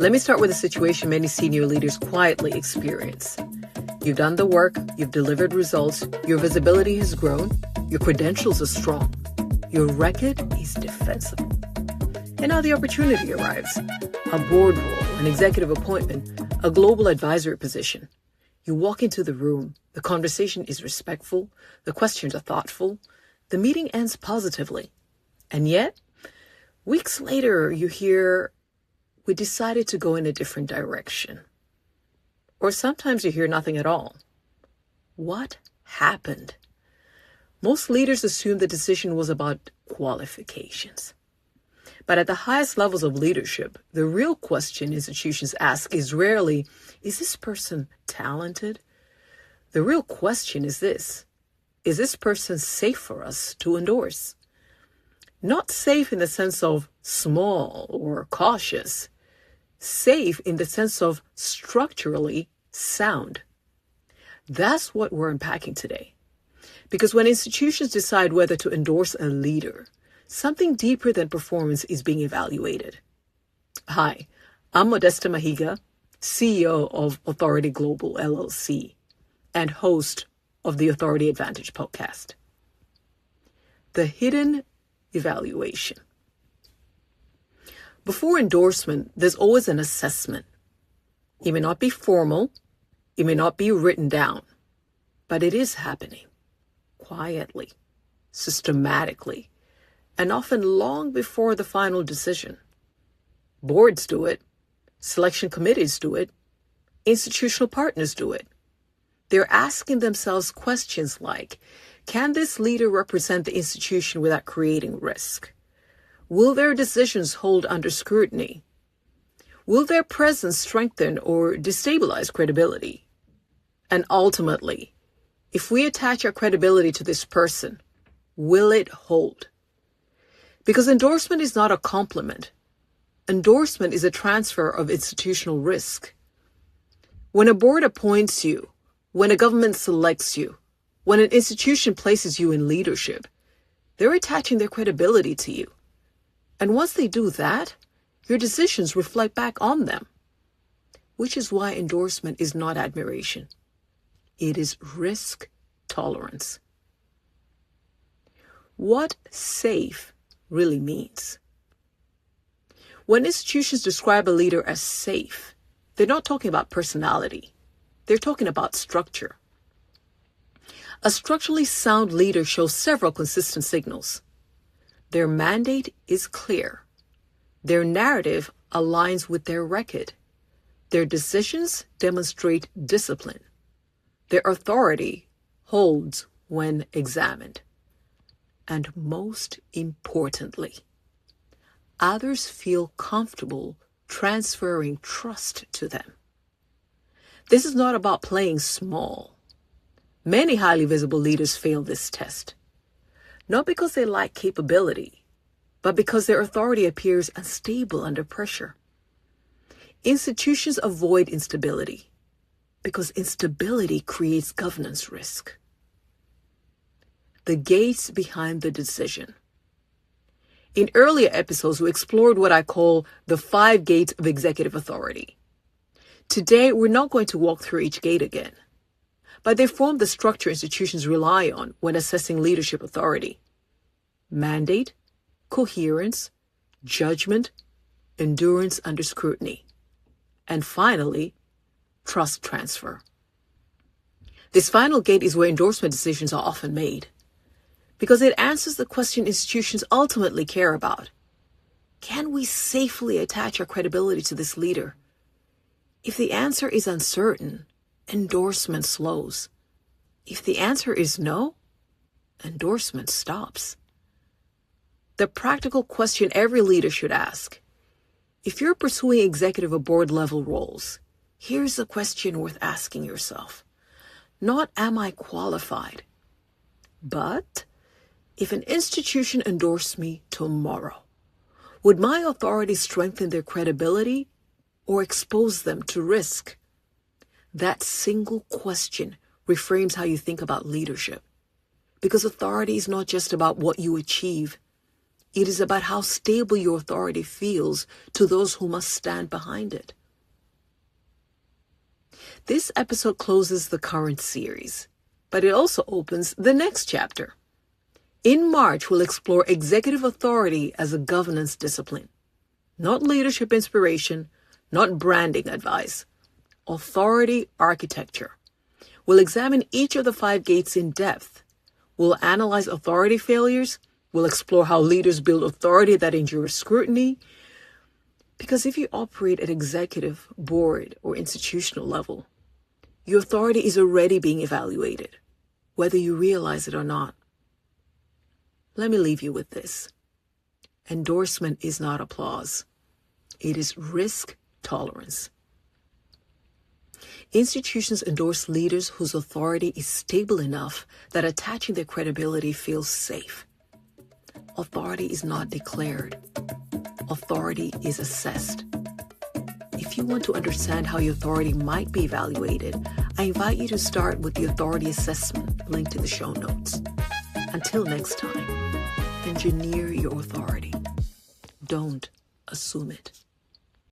Let me start with a situation many senior leaders quietly experience. You've done the work, you've delivered results, your visibility has grown, your credentials are strong, your record is defensible. And now the opportunity arrives. A board role, an executive appointment, a global advisory position. You walk into the room, the conversation is respectful, the questions are thoughtful, the meeting ends positively. And yet, weeks later, you hear, we decided to go in a different direction. Or sometimes you hear nothing at all. What happened? Most leaders assume the decision was about qualifications. But at the highest levels of leadership, the real question institutions ask is rarely, is this person talented? The real question is this person safe for us to endorse? Not safe in the sense of small or cautious, safe in the sense of structurally sound. That's what we're unpacking today. Because when institutions decide whether to endorse a leader, something deeper than performance is being evaluated. Hi, I'm Modesta Mahiga, CEO of Authority Global LLC and host of the Authority Advantage podcast. The hidden evaluation. Before endorsement, there's always an assessment. It may not be formal, it may not be written down, but it is happening quietly, systematically, and often long before the final decision. Boards do it, selection committees do it, institutional partners do it. They're asking themselves questions like, can this leader represent the institution without creating risk? Will their decisions hold under scrutiny? Will their presence strengthen or destabilize credibility? And ultimately, if we attach our credibility to this person, will it hold? Because endorsement is not a compliment. Endorsement is a transfer of institutional risk. When a board appoints you, when a government selects you, when an institution places you in leadership, they're attaching their credibility to you. And once they do that, your decisions reflect back on them. Which is why endorsement is not admiration. It is risk tolerance. What safe really means. When institutions describe a leader as safe, they're not talking about personality. They're talking about structure. A structurally sound leader shows several consistent signals. Their mandate is clear. Their narrative aligns with their record. Their decisions demonstrate discipline. Their authority holds when examined. And most importantly, others feel comfortable transferring trust to them. This is not about playing small. Many highly visible leaders fail this test, not because they lack capability, but because their authority appears unstable under pressure. Institutions avoid instability because instability creates governance risk. The gates behind the decision. In earlier episodes, we explored what I call the 5 gates of executive authority. Today, we're not going to walk through each gate again, but they form the structure institutions rely on when assessing leadership authority. Mandate, coherence, judgment, endurance under scrutiny, and finally, trust transfer. This final gate is where endorsement decisions are often made, because it answers the question institutions ultimately care about. Can we safely attach our credibility to this leader? If the answer is uncertain, endorsement slows. If the answer is no, endorsement stops. The practical question every leader should ask. If you're pursuing executive or board level roles, here's a question worth asking yourself. Not am I qualified, but if an institution endorsed me tomorrow, would my authority strengthen their credibility or expose them to risk? That single question reframes how you think about leadership. Because authority is not just about what you achieve. It is about how stable your authority feels to those who must stand behind it. This episode closes the current series, but it also opens the next chapter. In March, we'll explore executive authority as a governance discipline. Not leadership inspiration, not branding advice. Authority architecture. We'll examine each of the 5 gates in depth. We'll analyze authority failures. We'll explore how leaders build authority that endures scrutiny. Because if you operate at executive, board, or institutional level, your authority is already being evaluated, whether you realize it or not. Let me leave you with this. Endorsement is not applause. It is risk tolerance. Institutions endorse leaders whose authority is stable enough that attaching their credibility feels safe. Authority is not declared. Authority is assessed. If you want to understand how your authority might be evaluated, I invite you to start with the authority assessment linked in the show notes. Until next time, engineer your authority. Don't assume it.